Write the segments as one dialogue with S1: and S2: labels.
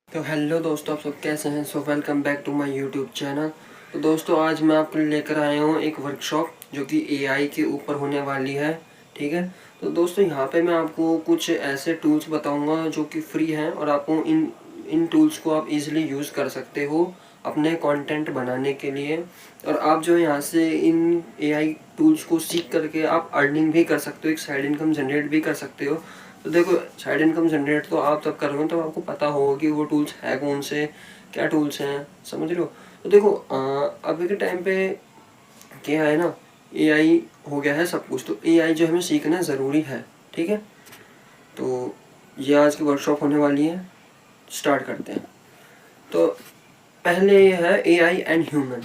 S1: तो हेलो दोस्तों, आप सब कैसे हैं। So welcome back to my YouTube channel. तो दोस्तों, आज मैं आपके लिए लेकर आया हूँ एक वर्कशॉप जो कि एआई के ऊपर होने वाली है। ठीक है। तो दोस्तों, यहाँ पे मैं आपको कुछ ऐसे टूल्स बताऊँगा जो कि फ्री हैं और आपको इन टूल्स को आप इजीली यूज़ कर सकते हो अपने कंटेंट बनाने के लिए। और आप जो यहाँ से इन एआई टूल्स को सीख करके आप अर्निंग भी कर सकते हो, एक साइड इनकम जनरेट भी कर सकते हो। तो देखो, साइड इनकम जनरेट तो आप तब करोगे तो आपको पता होगा कि वो टूल्स है कौन से, क्या टूल्स हैं, समझ रहे हो। तो देखो, अभी के टाइम पे क्या है ना, एआई हो गया है सब कुछ, तो एआई जो हमें सीखना ज़रूरी है। ठीक है। तो ये आज की वर्कशॉप होने वाली है, स्टार्ट करते हैं। तो पहले ये है एआई एंड ह्यूमन।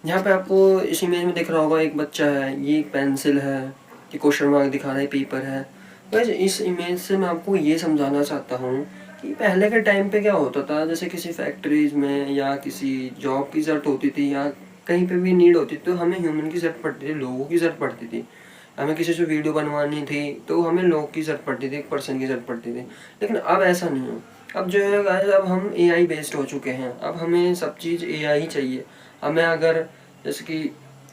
S1: यहाँ पे आपको इस इमेज में दिख रहा होगा, एक बच्चा है, ये एक पेंसिल है, ये क्वेश्चन मार्क दिखा रहा है, पेपर है। वैसे इस इमेज से मैं आपको ये समझाना चाहता हूँ कि पहले के टाइम पे क्या होता था, जैसे किसी फैक्ट्रीज में या किसी जॉब की ज़रूरत होती थी या कहीं पे भी नीड होती थी, तो हमें ह्यूमन की ज़रूरत पड़ती थी, लोगों की ज़रूरत पड़ती थी। हमें किसी से वीडियो बनवानी थी तो हमें लोग की ज़रूरत पड़ती थी, एक पर्सन की ज़रूरत पड़ती थी। लेकिन अब ऐसा नहीं है। अब जो है गाइस, अब हम एआई बेस्ड हो चुके हैं। अब हमें सब चीज़ एआई ही चाहिए। हमें अगर जैसे कि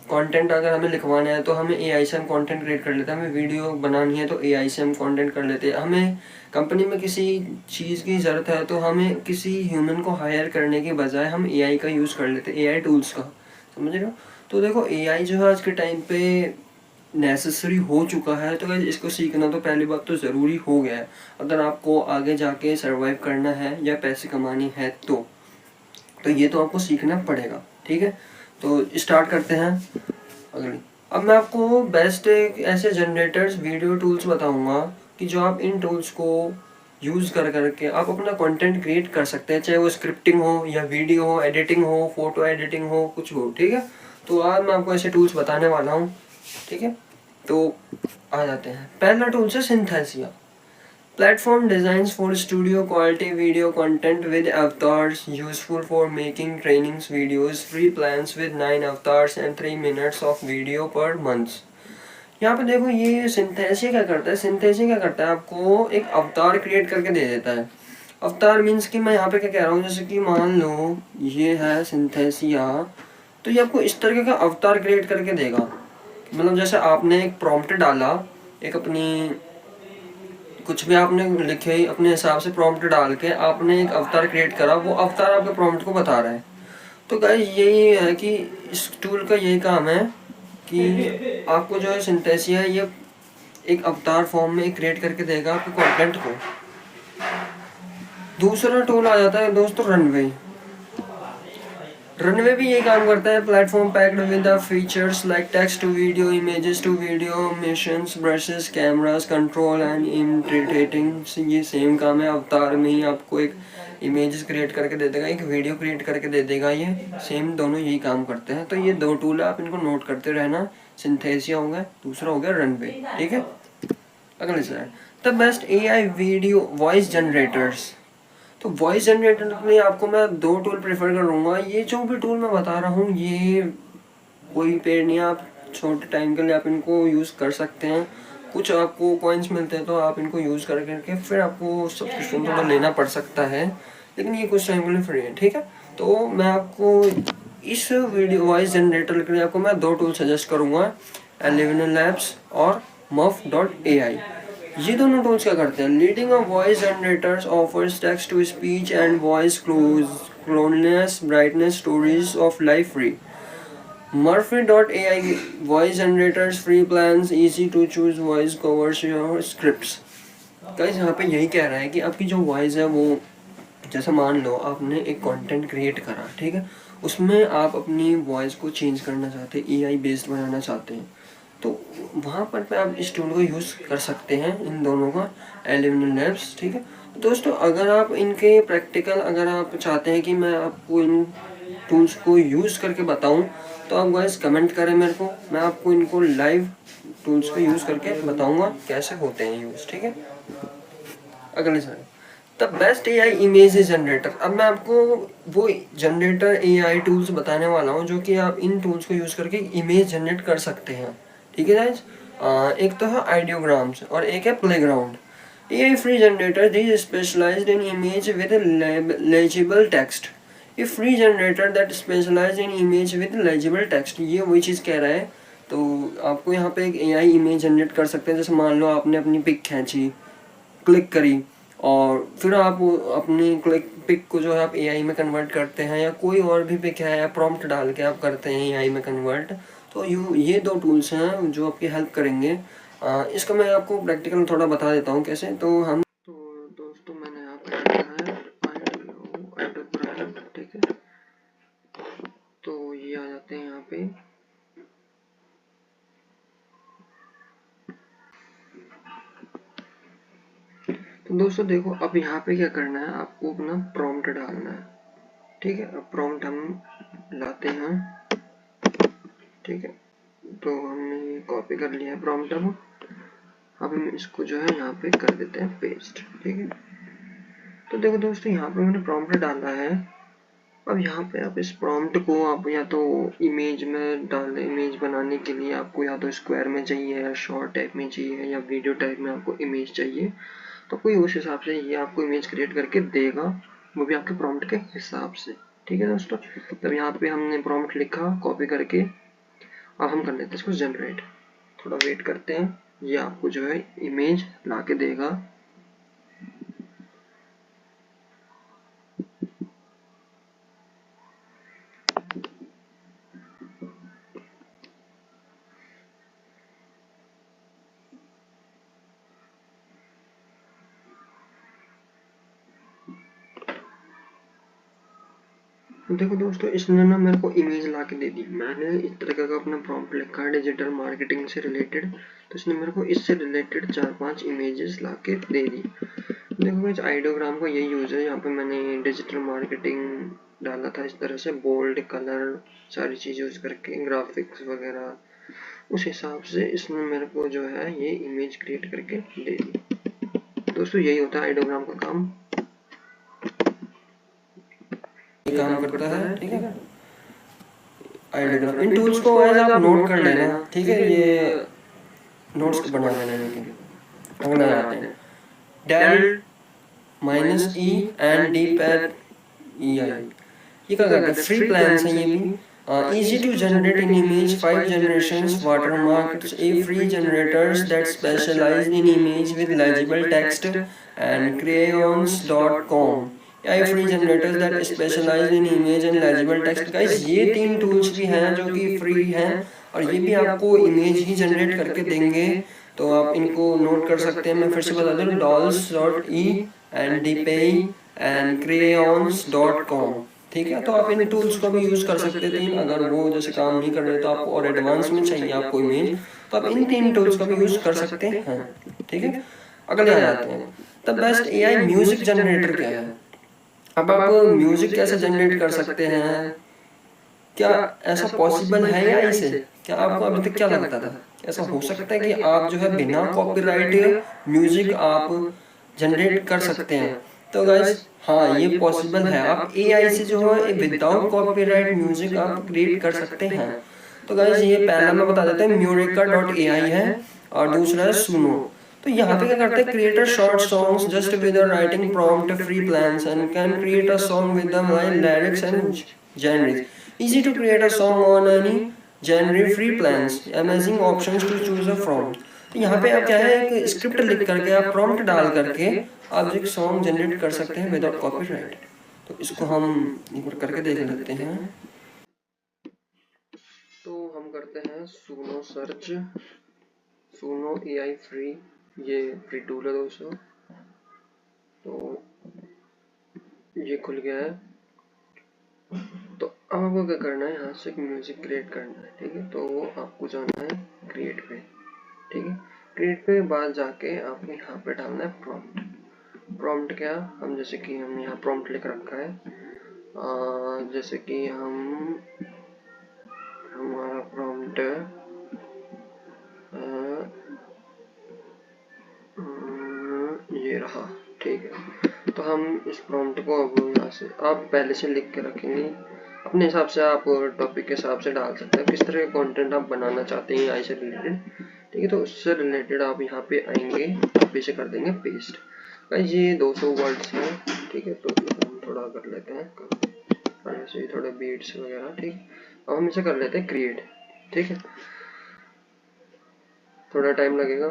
S1: कंटेंट अगर हमें लिखवाना है तो हमें एआई से हम कंटेंट क्रिएट कर लेते हैं। हमें वीडियो बनानी है तो एआई से हम कंटेंट कर लेते हैं। हमें कंपनी में किसी चीज़ की ज़रूरत है तो हमें किसी ह्यूमन को हायर करने के बजाय हम एआई का यूज़ कर लेते हैं, एआई टूल्स का। समझ रहे हो। तो देखो, एआई जो है आज के टाइम पे नेसेसरी हो चुका है। तो गाइस, इसको सीखना तो पहली बात तो ज़रूरी हो गया है अगर आपको आगे जाके सर्वाइव करना है या पैसे कमाने हैं तो ये तो आपको सीखना पड़ेगा। ठीक है। तो स्टार्ट करते हैं अगली। अब मैं आपको बेस्ट एक ऐसे जनरेटर्स वीडियो टूल्स बताऊंगा कि जो आप इन टूल्स को यूज़ कर करके आप अपना कंटेंट क्रिएट कर सकते हैं, चाहे वो स्क्रिप्टिंग हो या वीडियो हो, एडिटिंग हो, फोटो एडिटिंग हो, कुछ हो। ठीक है। तो आज मैं आपको ऐसे टूल्स बताने वाला हूँ। ठीक है। तो आ जाते हैं। पहला टूल्स है synaesthesia platform designs for studio quality video content with avatars, useful for making trainings videos, free plans with 9 avatars and 3 minutes of video per month। यहाँ पे देखो, ये सिंथेसिया क्या करता है। सिंथेसिया क्या करता है, आपको एक अवतार क्रिएट करके दे देता है। अवतार मीन्स कि मैं यहाँ पे क्या कह रहा हूँ, जैसे कि मान लो ये है सिंथेसिया, तो ये आपको इस तरीके का अवतार क्रिएट करके देगा। मतलब जैसे आपने एक प्रॉम्प्ट डाला, एक अपनी कुछ भी आपने लिखे अपने हिसाब से प्रॉम्प्ट डाल के आपने एक अवतार क्रिएट करा, वो अवतार आपके प्रॉम्प्ट को बता रहा है। तो गाइस, यही है कि इस टूल का यही काम है कि आपको जो है सिंथेसिया ये एक अवतार फॉर्म में क्रिएट करके देगा आपके कंटेंट को। दूसरा टूल आ जाता है दोस्तों, रनवे। रनवे भी यही काम करता है। Platform packed with the features like text to video, images to video, missions, brushes, cameras, control and entertaining. ये सेम काम है। अवतार में ही आपको एक इमेजेस क्रिएट करके दे देगा, एक वीडियो क्रिएट करके दे देगा। ये सेम दोनों यही काम करते हैं। तो ये दो टूल है, आप इनको नोट करते रहना। सिंथेसिया हो गया, दूसरा हो गया रनवे। ठीक है। अगले slide. The best AI video voice generators. तो वॉइस जनरेटर के लिए आपको मैं दो टूल प्रेफर करूँगा। ये जो भी टूल मैं बता रहा हूँ ये कोई पेड नहीं है, आप छोटे टाइम के लिए आप इनको यूज़ कर सकते हैं। कुछ आपको कॉइन्स मिलते हैं तो आप इनको यूज़ कर करके फिर आपको सब्सक्रिप्शन थोड़ा लेना पड़ सकता है, लेकिन ये कुछ टाइम के लिए फ्री है। ठीक है। तो मैं आपको इस वीडियो वॉइस जनरेटर के लिए आपको मैं दो टूल सजेस्ट करूँगा, एलिवेन लैब्स और muff.ai। ये दोनों टूल्स क्या करते हैं, leading a voice generators offers text to speech and voice clones brightness stories of life free. Murphy.ai voice generators free plans easy to choose voice covers your scripts. Guys, यहाँ पे यही कह रहा है कि आपकी जो वॉइस है वो, जैसे मान लो आपने एक कंटेंट क्रिएट करा, ठीक है, उसमें आप अपनी वॉइस को चेंज करना चाहते हैं, एआई बेस्ड बनाना चाहते हैं, तो वहाँ पर आप इस टूल को यूज़ कर सकते हैं, इन दोनों का, एलिवेन लैब्स। ठीक है। दोस्तों, अगर आप इनके प्रैक्टिकल अगर आप चाहते हैं कि मैं आपको इन टूल्स को यूज़ करके बताऊं तो आप गाइस कमेंट करें मेरे को, मैं आपको इनको लाइव टूल्स को यूज़ करके बताऊंगा कैसे होते हैं यूज़। ठीक है। अगले sir, the best AI image generator. अब मैं आपको वो जनरेटर एआई टूल्स बताने वाला हूँ जो कि आप इन टूल्स को यूज़ करके इमेज जनरेट कर सकते हैं। ठीक है गाइस। एक तो है आइडियोग्राम्स और एक है playground. AI free generator is specialized in image with legible text. ये free generator that specialized in image with legible text, ये वही चीज़ कह रहा है। तो आपको यहाँ पे एक AI इमेज जनरेट कर सकते हैं। जैसे मान लो आपने अपनी पिक खींची, क्लिक करी, और फिर आप अपनी क्लिक पिक को जो है आप AI में कन्वर्ट करते हैं, या कोई और भी पिक है या प्रॉम्प्ट डाल के आप करते हैं AI में कन्वर्ट। तो ये दो टूल्स हैं जो आपकी हेल्प करेंगे। इसका मैं आपको प्रैक्टिकल थोड़ा बता देता हूँ कैसे। तो दोस्तों मैंने यहाँ पे डाला है ठीक है। तो ये आ जाते हैं यहाँ पे। तो दोस्तों देखो, अब यहाँ पे क्या करना है, आपको अपना प्रॉम्प्ट डालना है। ठीक है, अब प्रॉम्प्ट हम लाते हैं। ठीक है, तो हमने कॉपी कर लिया है प्रॉम्प्ट। अब हम इसको जो है यहाँ पे कर देते हैं पेस्ट। ठीक है, तो देखो दोस्तों, यहाँ पे मैंने प्रॉम्प्ट डाला है। अब यहाँ पे आप इस प्रॉम्प्ट को आप या तो इमेज में डालें, इमेज बनाने के लिए आपको या तो स्क्वायर में चाहिए, या शॉर्ट टाइप में चाहिए, या वीडियो टाइप में आपको इमेज चाहिए। तो कोई उस हिसाब से ये आपको इमेज क्रिएट करके देगा, वो भी आपके प्रॉम्प्ट के हिसाब से। ठीक है दोस्तों, तब यहाँ पे हमने प्रॉम्प्ट लिखा कॉपी करके। अब हम कर लेते हैं इसको जनरेट। थोड़ा वेट करते हैं, ये आपको जो है इमेज ला के देगा। देखो दोस्तों, इसने ना मेरे को इमेज ला के दे दी। मैंने इस तरह का अपना प्रॉम्प्ट लिखा है डिजिटल मार्केटिंग से रिलेटेड, तो इसने मेरे को इससे रिलेटेड 4-5 इमेजेस ला के दे दी। देखो गाइस, आइडियोग्राम का यही यूज है। यहाँ पे मैंने डिजिटल मार्केटिंग डाला था इस तरह से, बोल्ड कलर सारी चीज़ यूज करके, ग्राफिक्स वगैरह। उस हिसाब से इसने मेरे को जो है ये इमेज क्रिएट करके दे दी। दोस्तों यही होता है आइडियोग्राम का काम, काम करता है। ठीक है, आइडियोग्राम इन टूल्स को गाइस आप नोट कर लेना। ठीक है, ये नोट्स बना लेना इनके। अगला आते हैं डेल -e एंड डीपैड EI। ये क्या करता है, फ्री प्लान्स हैं ये भी। easy to generate in image, 5 generations, watermarks, a free generators that specialize in image with legible text, and crayons.com। AI free generators that specialize in image and legible text। Guys ये 3 tools भी हैं जो कि free हैं, और ये भी आपको इमेज ही जनरेट करके देंगे। तो आप इनको नोट कर सकते हैं। मैं फिर से बता दूं, dolls.e and dpay and crayons.com। ठीक है, तो आप इन टूल्स को भी यूज कर सकते थे। अगर वो जैसे काम नहीं कर रहे तो आपको और एडवांस में चाहिए आपको इमेज, तो आप इन 3 टूल्स का भी यूज कर सकते हैं। ठीक है, अगले आ जाते हैं the best AI music generator क्या है। अब आप म्यूजिक कैसे जनरेट कर सकते हैं, क्या ऐसा पॉसिबल है या इसे, क्या आपको अभी तक क्या लगता था ऐसा हो सकता है कि आप जो है बिना कॉपीराइट म्यूजिक आप जनरेट कर सकते हैं। तो गाइस हाँ, ये पॉसिबल है। आप AI से जो है विदाउट कॉपीराइट म्यूजिक आप क्रिएट कर सकते हैं। तो गाइस ये पहला मैं बता देता हूँ, म्यूरिका.ai है, और दूसरा है सुनो। तो यहाँ पे क्या करते हैं, create a short songs just with a writing prompt, free plans, and can create a song with the lyrics and genres. Easy to create a song on any genre, free plans, amazing options to choose a from. तो यहाँ पे आप क्या है, एक script लिख करके आप प्रॉम्प्ट डाल करके आप एक सॉन्ग जनरेट कर सकते हैं विदाउट कॉपीराइट। तो इसको हम एक बार करके देख लेते हैं। तो हम करते हैं सुनो सर्च, सुनो AI फ्री, ये फ्री टूल है दोस्तों। तो ये खुल गया है। तो अब आपको क्या करना है, यहाँ से म्यूजिक क्रिएट करना है। ठीक है, तो वो आपको जाना है क्रिएट पे। ठीक है, क्रिएट पे बाद जाके आपको यहाँ पे डालना है प्रॉम्प्ट। प्रॉम्प्ट क्या, हम जैसे कि हमने यहाँ प्रॉम्प्ट लिख रखा है, जैसे कि हमारा प्रॉम्प्ट ये रहा। ठीक है, तो हम इस प्रॉम्प्ट को अब यहाँ से आप पहले से लिख के रखेंगे अपने हिसाब से। आप टॉपिक के हिसाब से डाल सकते हैं किस तरह का कंटेंट आप बनाना चाहते हैं AI से रिलेटेड। ठीक ठीक है। तो उससे रिलेटेड आप यहाँ पे आएंगे, आप इसे कर देंगे पेस्ट। गाइस ये 200 वर्ड्स हैं, ठीक है। तो हम थोड़ा कर लेते हैं और ऐसे ही थोड़े बीट्स वगैरह, ठीक। अब हम इसे कर लेते हैं क्रिएट, ठीक है। थोड़ा टाइम लगेगा।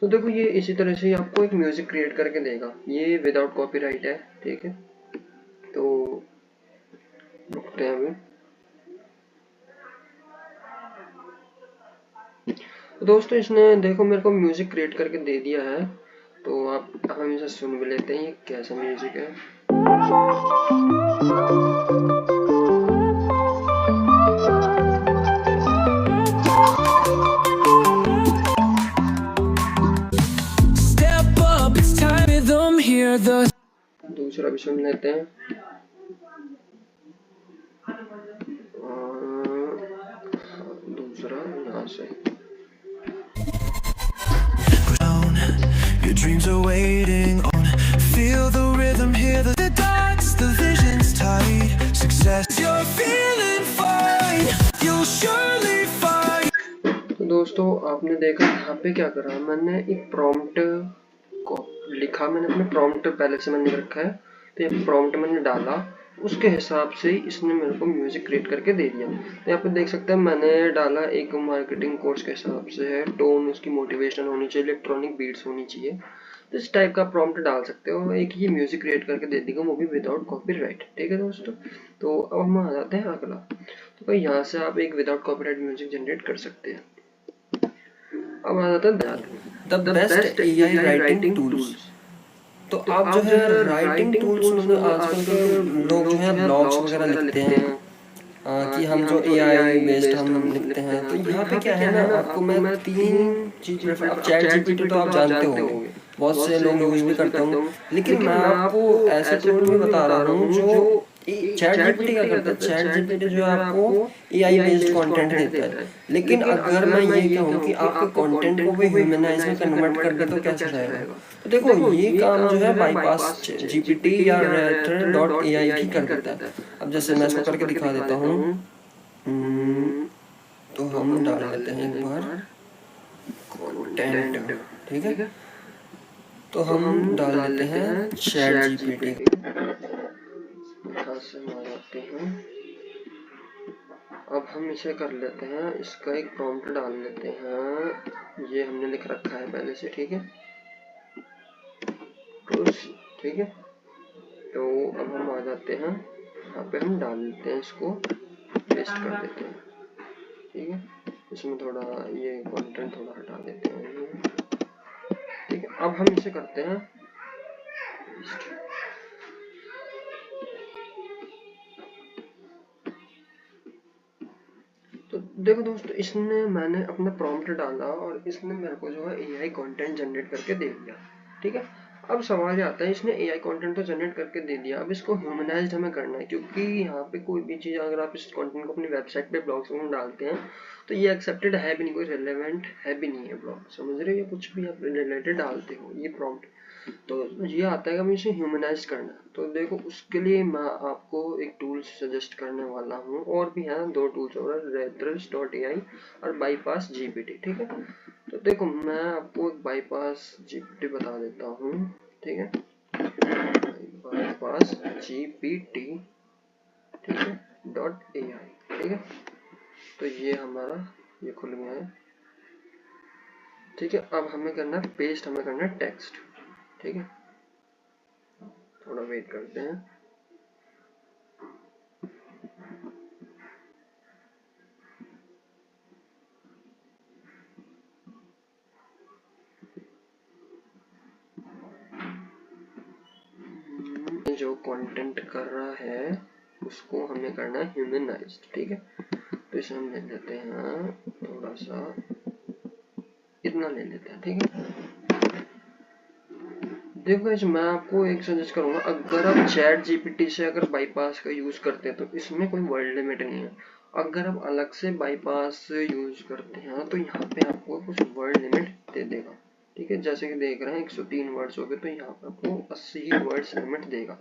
S1: तो देखो ये इसी तरह से आपको एक म्यूजिक क्रिएट करके देगा, ये विदाउट कॉपीराइट है, ठीक है। तो रुकते हैं अभी। तो दोस्तों इसने देखो मेरे को म्यूजिक क्रिएट करके दे दिया है, तो आप हम इसे सुन भी लेते हैं ये कैसा म्यूजिक है। दूसरा भी सुन लेते हैं। दूसरा यहाँ से Your dreams are waiting on. Feel the rhythm, hear the dots, the vision's tight. Success, you're feeling fine. You'll surely find. तो दोस्तों आपने देखा यहाँ पे क्या करा, मैंने एक प्रॉम्प्ट को लिखा, मैंने अपने प्रॉम्प्ट पहले से मैंने रखा है, तो ये प्रॉम्प्ट मैंने डाला, उसके हिसाब से इसने मेरे को म्यूजिक क्रिएट करके दे दिया। तो यहाँ पे देख सकते हैं मैंने डाला एक मार्केटिंग कोर्स के हिसाब से है, टोन उसकी मोटिवेशनल होनी चाहिए, इलेक्ट्रॉनिक बीट्स होनी चाहिए। तो इस टाइप का प्रॉम्प्ट डाल सकते हो, एक ही म्यूजिक क्रिएट करके दे देगा, वो भी विदाउट कॉपीराइट, ठीक है दोस्तों। तो अब हम आ जाते हैं अगला। तो भाई यहाँ से आप एक विदाउट कॉपीराइट म्यूजिक जनरेट कर सकते हैं। अब आ जाता है the best AI writing tools. तो आप जो है राइटिंग टूल्स में आजकल के लोग जो है ब्लॉग्स वगैरह लिखते हैं कि हम जो एआई बेस्ड हम लिखते हैं। तो यहाँ पे क्या है ना, आपको मैं 3 चीज प्रेफर, अब चैट जीपीटी तो आप जानते होंगे, बहुत से लोग यूज भी करते होंगे, लेकिन मैं आपको ऐसे टूल भी बता रहा हूँ जो चैट जीपीटी क्या करता है। चैट जीपीटी जो है आपको एआई बेस्ड कंटेंट देता है, लेकिन अगर मैं ये कहूँ कि आपके कंटेंट को भी ह्यूमनाइज में कन्वर्ट कर दे तो कैसे रहेगा। तो देखो ये काम जो है बाईपास जीपीटी या Rhetor.ai ही कर देता है। अब जैसे मैं इसको करके दिखा देता हूँ, तो हम डाल लेते हैं एक बार कंटेंट, ठीक है। तो हम डाल लेते हैं चैट जीपीटी से मारते हैं। अब हम इसे कर लेते हैं, इसका एक प्रॉम्प्ट डाल लेते हैं, ये हमने लिख रखा है पहले से, ठीक है। ठीक है। तो अब हम आ जाते हैं यहाँ पे, हम डाल लेते हैं, इसको पेस्ट कर देते हैं, ठीक है। इसमें थोड़ा ये कंटेंट थोड़ा हटा देते हैं, ठीक है। अब हम इसे करते हैं पेस्ट। तो देखो दोस्तों इसने मैंने अपना प्रॉम्प्ट डाला और इसने मेरे को जो है एआई कंटेंट जनरेट करके दे दिया, ठीक है। अब सवाल ये आता है, इसने एआई कंटेंट तो जनरेट करके दे दिया, अब इसको ह्यूमनाइज्ड हमें करना है, क्योंकि यहाँ पे कोई भी चीज़ अगर आप इस कंटेंट को अपनी वेबसाइट पे ब्लॉग्स में डालते हैं तो ये एक्सेप्टेड है भी नहीं, कोई रिलेवेंट है भी नहीं है ब्लॉग, समझ रहे हो, या कुछ भी आप रिलेटेड डालते हो ये प्रॉम्प्ट, तो ये आता है कि हमें इसे ह्यूमनाइज करना है। तो देखो उसके लिए मैं आपको एक टूल सजेस्ट करने वाला हूँ, और भी हैं 2 टूल्स और Rhetor.ai और बाईपास जीपीटी, ठीक है। तो देखो मैं आपको एक बाईपास जीपीटी बता देता हूँ, ठीक है। बाईपास जीपीटी, ठीक है .ai, ठीक है। तो ये हमारा ये खुल गया है, ठीक है। अब हमें करना है पेस्ट, हमें करना है टेक्स्ट, ठीक है। थोड़ा वेट करते हैं। जो कंटेंट कर रहा है उसको हमें करना है ह्यूमनाइज्ड, ठीक है। तो इसे हम ले लेते हैं, थोड़ा सा इतना ले लेते हैं, ठीक है। देखो मैं आपको एक सजेस्ट करूंगा, अगर आप चैट जीपीटी से अगर बाईपास का यूज करते हैं तो इसमें कोई वर्ड लिमिट नहीं है। अगर आप अलग से बाईपास यूज करते हैं तो यहाँ पे आपको कुछ वर्ड लिमिट दे देगा, ठीक है। जैसे कि देख रहे हैं 103 वर्ड्स हो गए, तो यहाँ पे आपको 80 वर्ड्स लिमिट देगा।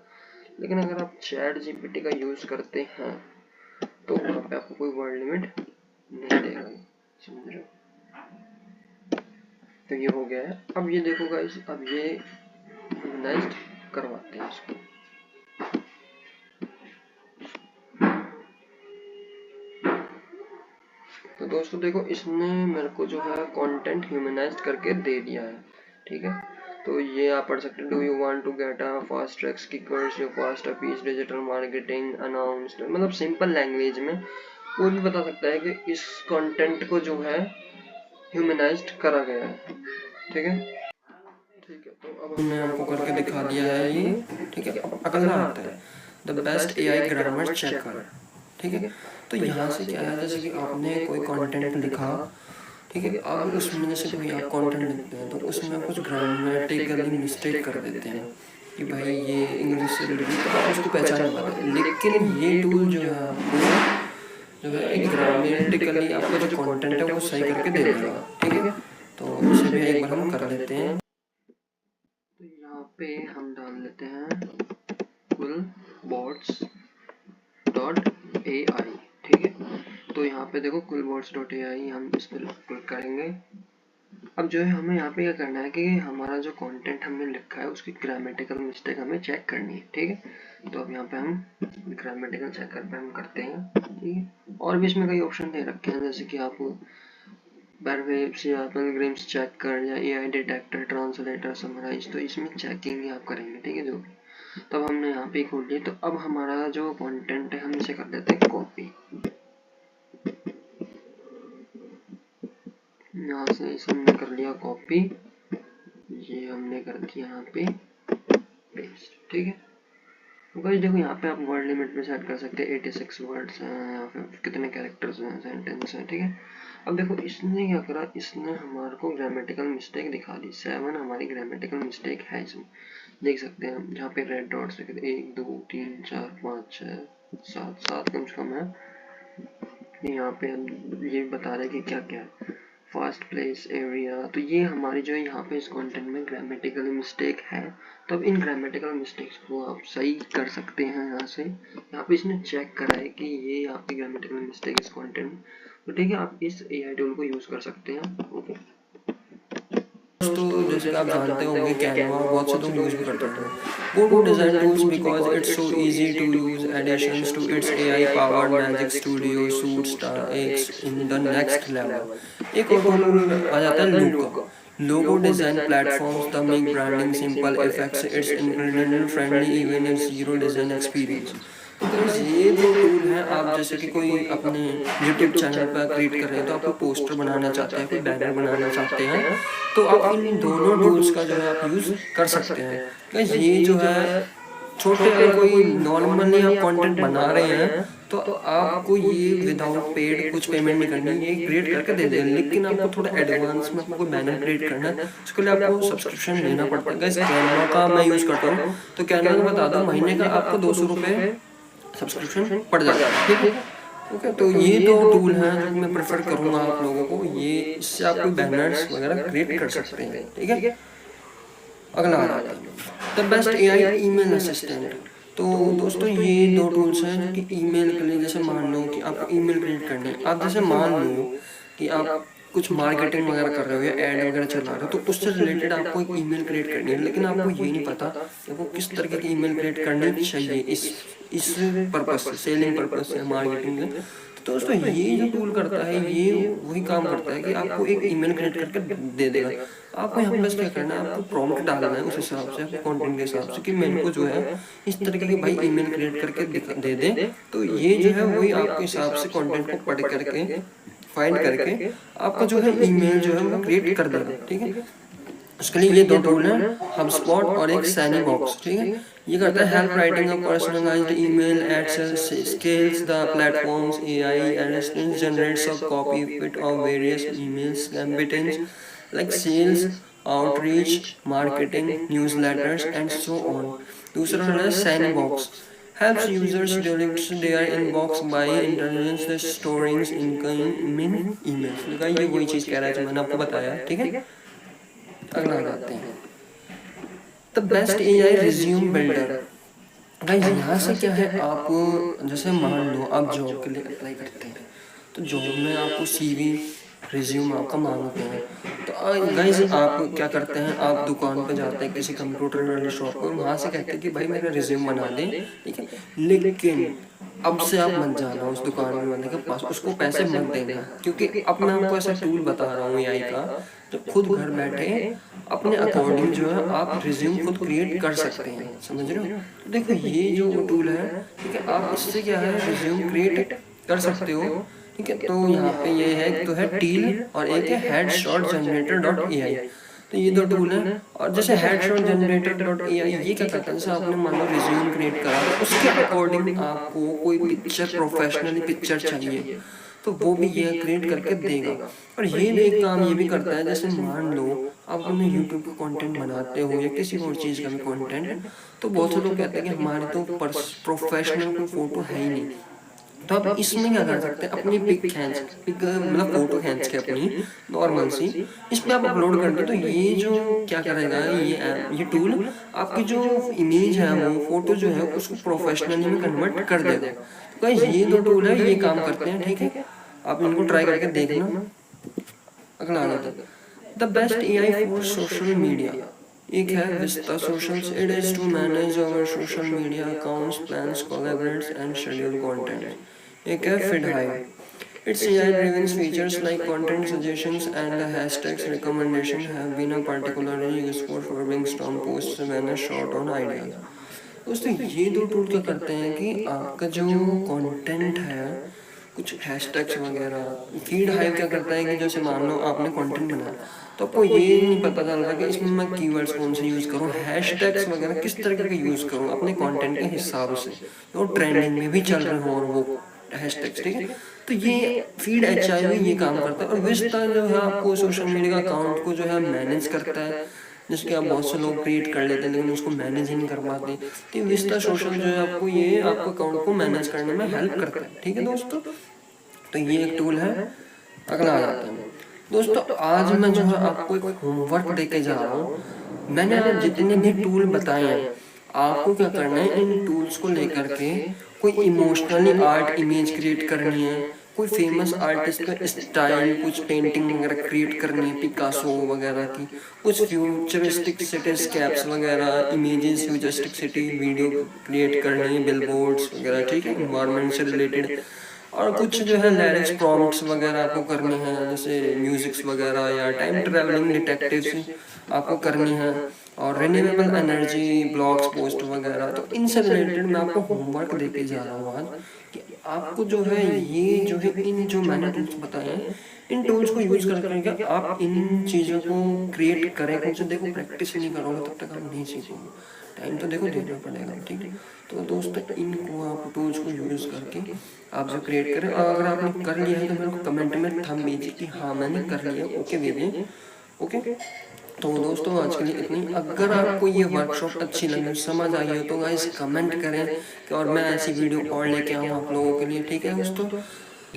S1: लेकिन अगर आप चैट जीपीटी का यूज करते हैं तो वहाँ पे आपको कोई वर्ड लिमिट नहीं देगा, समझ रहे हो। तो ये हो गया है। अब ये देखो गाइस, अब ये ह्यूमनाइज्ड करवाते हैं इसको। तो दोस्तों देखो, इसने मेरे को जो है कंटेंट ह्यूमनाइज्ड करके दे दिया है, ठीक है। तो ये आप पढ़ सकते हैं, do you want to get a fast tracks kickers your fast piece digital marketing announced, मतलब सिंपल लैंग्वेज में कोई भी बता सकता है कि इस कंटेंट को जो है ह्यूमनाइज्ड करा गया है, ठीक है। ठीक है, तो अब हमने आपको करके दिखा दिया है ये, ठीक है। अब अगला आता है the best AI grammar checker, ठीक है। तो यहाँ से क्या है, जैसे कि आपने कोई कंटेंट लिखा, ठीक है, अब उसमें जैसे कोई आप कंटेंट लिखते हैं तो उसमें कुछ ग्रामेटिकली मिस्टेक कर देते हैं कि भाई ये इंग्लिश से रिलेटेड, तो आप उसको पहचान नहीं पाते। लेकिन ये टूल जो है आपको जो है एक ग्रामेटिकली आपका जो कंटेंट है वो सही करके दे देगा, ठीक है। तो इसे भी एक बार हम कर लेते हैं। तो यहाँ पे हम डाल लेते हैं coolbots.ai, ठीक है। तो यहाँ पे देखो coolbots.ai, हम इस पर क्लिक करेंगे। अब जो है हमें यहाँ पे क्या करना है कि हमारा जो कंटेंट हमने लिखा है उसकी ग्रामेटिकल मिस्टेक हमें चेक करनी है, ठीक है। तो अब यहाँ पे हम ग्रामेटिकल चेकर पे हम करते हैं, ठीक है। और भी इसमें कई ऑप्शन दे रखे हैं, जैसे कि आप वेब्स या पिलग्रिम्स चेक कर या एआई डिटेक्टर ट्रांसलेटर समराइज, तो इसमें चेकिंग ही आप करेंगे, ठीक है। जो भी तब हमने यहाँ पे खोल लिया। तो अब हमारा जो कंटेंट है हम इसे कर देते हैं कॉपी, यहाँ से इसे हमने कर लिया कॉपी, ये हमने कर दिया यहाँ पे पेस्ट, ठीक है। तो गाइस देखो यहाँ पे आप वर्ड लिमिट पे सेट कर सकते हैं, 86 वर्ड्स हैं या फिर कितने कैरेक्टर्स हैं, सेंटेंस हैं, ठीक है। अब देखो इसने क्या करा, इसने हमारे को ग्रामेटिकल मिस्टेक दिखा दी, 7 हमारी ग्रामेटिकल मिस्टेक है इसमें, देख सकते हैं जहाँ पे रेड डॉट्स लिखे थे, 1 2 3 4 5 6 7 कम से कम है। यहाँ पे हम ये बता रहे कि क्या क्या है, फास्ट प्लेस एरिया। तो ये हमारी जो यहाँ पे इस कंटेंट में ग्रामेटिकल मिस्टेक है। तो अब इन ग्रामेटिकल मिस्टेक्स को आप सही कर सकते हैं यहाँ से। यहाँ पे इसने चेक करा है कि ये आपकी ग्रामेटिकल मिस्टेक इस कंटेंट में, तो ठीक है, आप इस एआई टूल को यूज कर सकते हैं, ओके। तो जैसे कि आप जानते होंगे कैनवा बहुत से लोग यूज भी करते हैं। Go to design tools because it's so easy to use additions to its AI powered magic studio suite X in the next level. एक और टूल आ जाता है लूका, logo design platforms that make branding simple effects it's incredibly friendly even if zero design experience। तो guys ये जो tool है, आप जैसे कि कोई अपने YouTube चैनल पर क्रिएट कर रहे हैं, तो आपको पोस्टर बनाना चाहते हैं, कोई बैनर बनाना चाहते हैं, तो आप इन दोनों टूल्स का जो है आप यूज कर सकते हैं। गाइस ये जो है छोटे अगर कोई नॉर्मली आप कंटेंट बना रहे हैं तो आपको ये विदाउट पेड कुछ पेमेंट नहीं करनी, ये क्रिएट करके दे देंगे। लेकिन आपको थोड़ा एडवांस में आपको बैनर क्रिएट करना है, उसके लिए आपको सब्सक्रिप्शन लेना पड़ता है। गाइस कैनवा का मैं यूज करता हूँ, तो कैनवा का बता दो महीने का आपको 200 रुपये सब्सक्रिप्शन पड़ जाएगा, ठीक है, ओके। तो ये दो टूल हैं जो मैं प्रेफर करूँगा आप लोगों को, ये इससे आप कोई बैनर्स वगैरह क्रिएट कर सकते हैं, ठीक है। अगला आ जाता है the best AI email assistant. तो दोस्तों ये दो टूल्स हैं जो कि ईमेल के लिए, जैसे मान लो कि आपको ईमेल क्रिएट करनी है, आप जैसे मान लो कि आप कुछ मार्केटिंग वगैरह कर रहे हो या एड वगैरह चला रहे हो, तो उससे रिलेटेड आपको एक ईमेल क्रिएट करनी है, लेकिन आपको ये नहीं पता कि आपको किस तरीके की ईमेल क्रिएट करनी चाहिए इस पर्पस से, सेलिंग पर्पस से, मार्केटिंग से। तो दोस्तों ये जो टूल करता है ये वही काम करता है कि आपको एक ईमेल क्रिएट करके दे देगा। आपको यहाँ बस क्या करना है, आपको प्रॉम्प्ट डालना है उस हिसाब से, अपने कंटेंट के हिसाब से कि मेरे को जो है इस तरीके की भाई ईमेल क्रिएट करके दे दे। तो ये जो है वही आपके हिसाब से कंटेंट को पढ़ करके फाइंड करके आपका जो है ईमेल जो है वो क्रिएट कर देगा, ठीक है। उसके लिए ये दो टूल हैं, HubSpot और एक सैनीबॉक्स, ठीक है। ये करता है help writing a personalised email ads scales the platforms AI assistants generates a copy fit of various emails campaigns like sales, outreach, marketing, newsletters and so on। दूसरा है सैनीबॉक्स helps users direct their inbox by intelligence the storing incoming emails। लगा ये वही चीज़ कह रहा है जो मैंने आपको बताया, ठीक है। अगला आते हैं the best AI resume builder. Guys यहाँ से क्या है, आप जैसे मान लो आप जॉब के लिए अप्लाई करते हैं, तो जॉब में आपको सीवी रिज्यूम आपका मांगते हैं। तो गाइस आप क्या करते हैं, आप दुकान पे जाते हैं किसी कंप्यूटर वाली शॉप पर, वहाँ से कहते हैं कि भाई मेरा रिज्यूम बना दें, ठीक है, लेकिन अब से आप मत जाना उस दुकान वाले के पास, उसको पैसे मत देना, क्योंकि अब मैं आपको ऐसा टूल बता रहा हूँ एआई का, तो खुद घर बैठे अपने अकॉर्डिंग जो है आप रिज्यूम खुद क्रिएट कर सकते हैं, समझ रहे हो। तो देखो ये जो टूल है, ठीक है, आप इससे क्या है रिज्यूम क्रिएट कर सकते हो, ठीक है। तो यहाँ पे ये है, तो है टील और एक है हेडशॉट जनरेटर डॉट ए आई। तो ये दो टूल हैं। और जैसे हेडशॉट जनरेटर डॉट ए आई ये क्या करता है, जैसे आपने मान लो रिज्यूम क्रिएट करा, तो उसके अकॉर्डिंग आपको कोई पिक्चर, प्रोफेशनली पिक्चर चाहिए, तो वो भी ये क्रिएट करके देगा। और ये एक काम ये भी करता है, जैसे मान लो आप अपने यूट्यूब का कंटेंट बनाते हो या किसी और चीज़ का भी कंटेंट, तो बहुत से लोग कहते हैं कि हमारे तो प्रोफेशनल कोई फोटो है ही नहीं, तो आप इसमें क्या कर सकते हैं, अपनी पिक मतलब फोटो खींच के अपनी नॉर्मल सी इस पर आप अपलोड कर दो। तो ये जो क्या करेगा, ये टूल आपकी जो इमेज है, वो फोटो जो है उसको प्रोफेशनली में कन्वर्ट कर देगा। तो गाइस ये दो टूल है, ये काम करते हैं, ठीक है, आप इनको ट्राई करके देखना। अगला आ जाता है the best AI for social media. एक है Vista socials, it is to manage our social media accounts, plans, collaborates and schedule content. एक है FeedHive, its AI-driven features like content suggestions and the hashtags recommendation have been a particularly useful for brainstorm posts when a short on ideas। दोस्तों ये दो tool क्या करते हैं कि आपका जो कंटेंट है, कुछ हैशटैग्स वगैरह, फीड हाइव क्या करता है कि जैसे मान लो आपने कंटेंट बनाया, तो आपको ये नहीं पता चल रहा कि इसमें मैं कीवर्ड्स कौन से यूज़ करूँ, हैशटैग्स वगैरह किस तरीके का यूज़ करूँ अपने कंटेंट के हिसाब से, जो ट्रेंडिंग में भी चल रहे हो और वो हैशटैग्स, ठीक है। तो ये फीड HI ये काम करता है। और विस्ता जो है आपको सोशल मीडिया अकाउंट को जो है मैनेज करता है, जिसके आप बहुत से लोग क्रिएट कर लेते हैं लेकिन उसको मैनेज ही नहीं कर पाते। तो विस्ता सोशल जो है आपको ये आपको अकाउंट को मैनेज करने में हेल्प करता है, ठीक है दोस्तों। तो ये एक टूल है। अगला आ जाता है दोस्तों, आज मैं जो है आपको एक होमवर्क देके जा रहा हूँ। मैंने जितने भी टूल बताए हैं, आपको क्या करना है, इन टूल्स को लेकर के कोई इमोशनली आर्ट इमेज क्रिएट करनी है, कोई फेमस आर्टिस्ट का स्टाइल, कुछ पेंटिंग वगैरह क्रिएट करनी है, पिकासो वगैरह की, कुछ फ्यूचरिस्टिक सिटीस्केप्स वगैरह, images futuristic city video create करनी है, बिलबोर्ड्स वगैरह, ठीक है, इन्वायरमेंट से रिलेटेड। और कुछ जो है लिरिक्स प्रॉम्प्ट्स वगैरह आपको करने हैं, जैसे म्यूजिक्स वगैरह या टाइम ट्रैवलिंग डिटेक्टिव्स आपको करनी है, और रिन्यूएबल एनर्जी ब्लॉग्स पोस्ट वगैरह। तो इनसे रिलेटेड मैं आपको होमवर्क देके जा रहा हूँ आज, कि आपको जो है ये जो है इन जो मैंने टूल्स बताए हैं, इन टूल्स को यूज करके आप इन चीज़ों को क्रिएट करें। कुछ देखो प्रैक्टिस नहीं करोगे तब तक आप नहीं सीखोगे, टाइम तो देखो देना पड़ेगा, ठीक है। तो दोस्तों इनको आप टूल्स को यूज करके आप जो क्रिएट करें, और अगर आपने कर लिया है तो मेरे को कमेंट में थंब दीजिए कि हाँ मैंने कर लिया, ओके दीजिए, ओके। तो दोस्तों आज के लिए इतनी। अगर आपको ये वर्कशॉप अच्छी लगे, समझ आई हो, तो गाइस कमेंट करें कि और मैं ऐसी वीडियो और लेके आऊँ आप लोगों के लिए, ठीक है दोस्तों।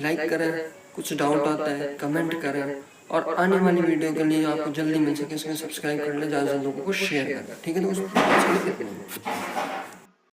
S1: लाइक करें, कुछ डाउट आता है कमेंट करें, और आने वाली वीडियो के लिए आपको जल्दी मिल सके इसमें सब्सक्राइब कर ले, ज़्यादा लोगों को शेयर करें, ठीक है दोस्तों।